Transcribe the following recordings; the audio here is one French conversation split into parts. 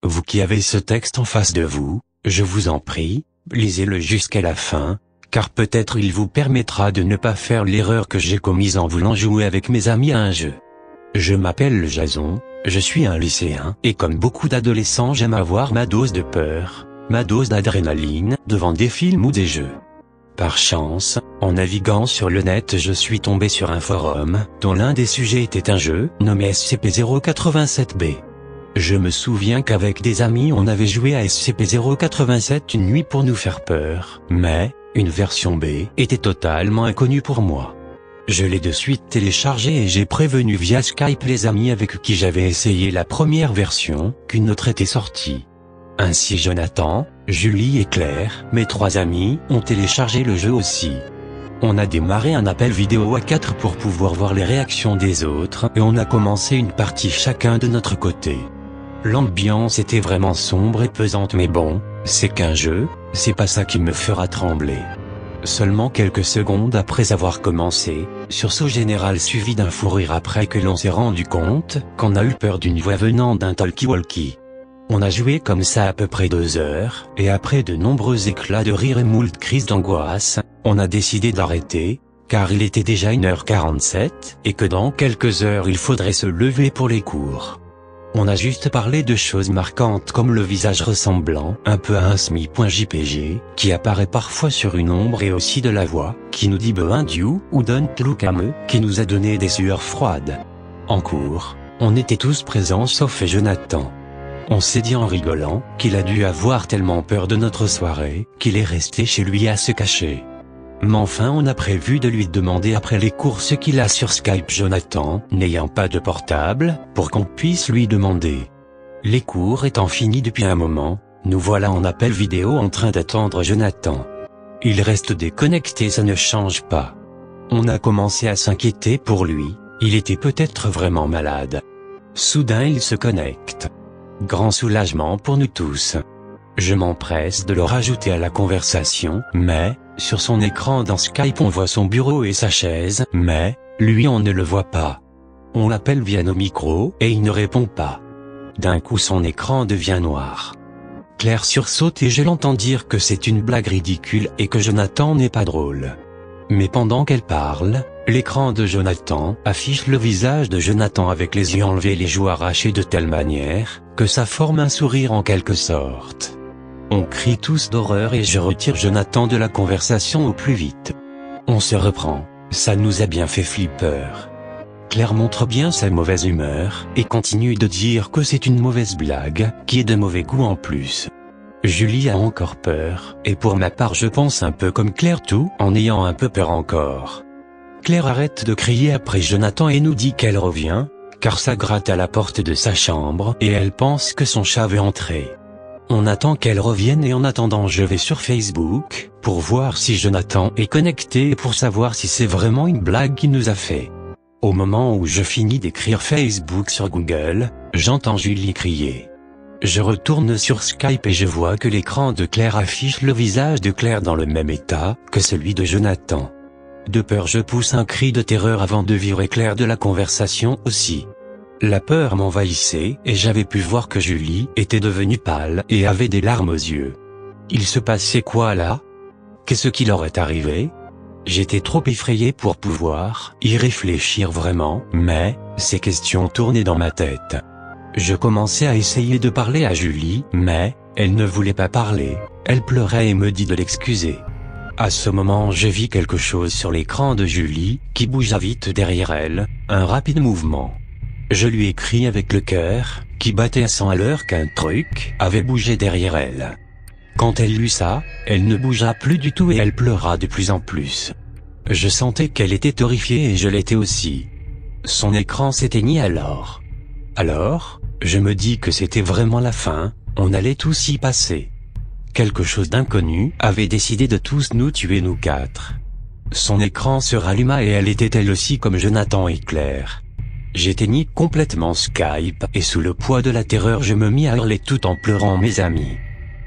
Vous qui avez ce texte en face de vous, je vous en prie, lisez-le jusqu'à la fin, car peut-être il vous permettra de ne pas faire l'erreur que j'ai commise en voulant jouer avec mes amis à un jeu. Je m'appelle Jason, je suis un lycéen, et comme beaucoup d'adolescents j'aime avoir ma dose de peur, ma dose d'adrénaline, devant des films ou des jeux. Par chance, en naviguant sur le net je suis tombé sur un forum, dont l'un des sujets était un jeu nommé SCP-087-B. Je me souviens qu'avec des amis on avait joué à SCP-087 une nuit pour nous faire peur, mais, une version B était totalement inconnue pour moi. Je l'ai de suite téléchargé et j'ai prévenu via Skype les amis avec qui j'avais essayé la première version, qu'une autre était sortie. Ainsi Jonathan, Julie et Claire, mes 3 amis, ont téléchargé le jeu aussi. On a démarré un appel vidéo à 4 pour pouvoir voir les réactions des autres et on a commencé une partie chacun de notre côté. L'ambiance était vraiment sombre et pesante mais bon, c'est qu'un jeu, c'est pas ça qui me fera trembler. Seulement quelques secondes après avoir commencé, sursaut général suivi d'un fou rire après que l'on s'est rendu compte qu'on a eu peur d'une voix venant d'un talkie-walkie. On a joué comme ça à peu près 2 heures, et après de nombreux éclats de rire et moult crises d'angoisse, on a décidé d'arrêter, car il était déjà 1h47, et que dans quelques heures il faudrait se lever pour les cours. On a juste parlé de choses marquantes comme le visage ressemblant un peu à un SMI.jpg, qui apparaît parfois sur une ombre et aussi de la voix, qui nous dit behind you, ou don't look at me, qui nous a donné des sueurs froides. En cours, on était tous présents sauf Jonathan. On s'est dit en rigolant, qu'il a dû avoir tellement peur de notre soirée, qu'il est resté chez lui à se cacher. Mais enfin on a prévu de lui demander après les cours ce qu'il a sur Skype Jonathan, n'ayant pas de portable, pour qu'on puisse lui demander. Les cours étant finis depuis un moment, nous voilà en appel vidéo en train d'attendre Jonathan. Il reste déconnecté, ça ne change pas. On a commencé à s'inquiéter pour lui, il était peut-être vraiment malade. Soudain il se connecte. Grand soulagement pour nous tous. Je m'empresse de le rajouter à la conversation, mais, sur son écran dans Skype on voit son bureau et sa chaise, mais, lui on ne le voit pas. On l'appelle via nos micros, et il ne répond pas. D'un coup son écran devient noir. Claire sursaute et je l'entends dire que c'est une blague ridicule et que Jonathan n'est pas drôle. Mais pendant qu'elle parle, l'écran de Jonathan affiche le visage de Jonathan avec les yeux enlevés et les joues arrachées de telle manière, que ça forme un sourire en quelque sorte. On crie tous d'horreur et je retire Jonathan de la conversation au plus vite. On se reprend, ça nous a bien fait flipper. Claire montre bien sa mauvaise humeur, et continue de dire que c'est une mauvaise blague, qui est de mauvais goût en plus. Julie a encore peur, et pour ma part je pense un peu comme Claire tout, en ayant un peu peur encore. Claire arrête de crier après Jonathan et nous dit qu'elle revient, car ça gratte à la porte de sa chambre et elle pense que son chat veut entrer. On attend qu'elle revienne et en attendant je vais sur Facebook, pour voir si Jonathan est connecté et pour savoir si c'est vraiment une blague qu'il nous a fait. Au moment où je finis d'écrire Facebook sur Google, j'entends Julie crier. Je retourne sur Skype et je vois que l'écran de Claire affiche le visage de Claire dans le même état que celui de Jonathan. De peur je pousse un cri de terreur avant de virer Claire de la conversation aussi. La peur m'envahissait et j'avais pu voir que Julie était devenue pâle et avait des larmes aux yeux. Il se passait quoi là? Qu'est-ce qui leur est arrivé? J'étais trop effrayé pour pouvoir y réfléchir vraiment, mais ces questions tournaient dans ma tête. Je commençais à essayer de parler à Julie, mais elle ne voulait pas parler, elle pleurait et me dit de l'excuser. À ce moment je vis quelque chose sur l'écran de Julie, qui bougea vite derrière elle, un rapide mouvement. Je lui écris avec le cœur, qui battait à 100 à l'heure qu'un truc avait bougé derrière elle. Quand elle lut ça, elle ne bougea plus du tout et elle pleura de plus en plus. Je sentais qu'elle était horrifiée et je l'étais aussi. Son écran s'éteignit alors. Alors, je me dis que c'était vraiment la fin, on allait tous y passer. Quelque chose d'inconnu avait décidé de tous nous tuer nous 4. Son écran se ralluma et elle était elle aussi comme Jonathan et Claire. J'éteignis complètement Skype et sous le poids de la terreur je me mis à hurler tout en pleurant mes amis.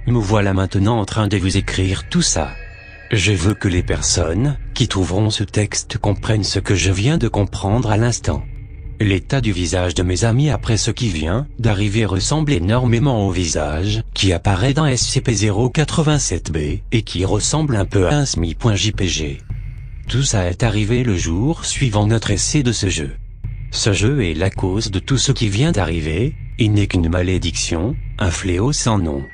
Me voilà maintenant en train de vous écrire tout ça. Je veux que les personnes qui trouveront ce texte comprennent ce que je viens de comprendre à l'instant. L'état du visage de mes amis après ce qui vient d'arriver ressemble énormément au visage qui apparaît dans SCP-087-B et qui ressemble un peu à un SMI.jpg. Tout ça est arrivé le jour suivant notre essai de ce jeu. Ce jeu est la cause de tout ce qui vient d'arriver, il n'est qu'une malédiction, un fléau sans nom.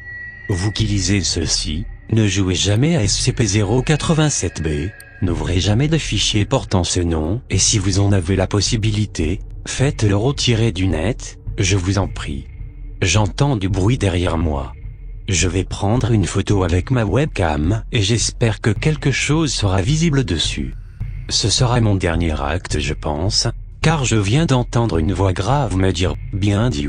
Vous qui lisez ceci, ne jouez jamais à SCP-087-B, n'ouvrez jamais de fichier portant ce nom, et si vous en avez la possibilité, faites-le retirer du net, je vous en prie. J'entends du bruit derrière moi. Je vais prendre une photo avec ma webcam, et j'espère que quelque chose sera visible dessus. Ce sera mon dernier acte je pense, car je viens d'entendre une voix grave me dire « Bien dit ».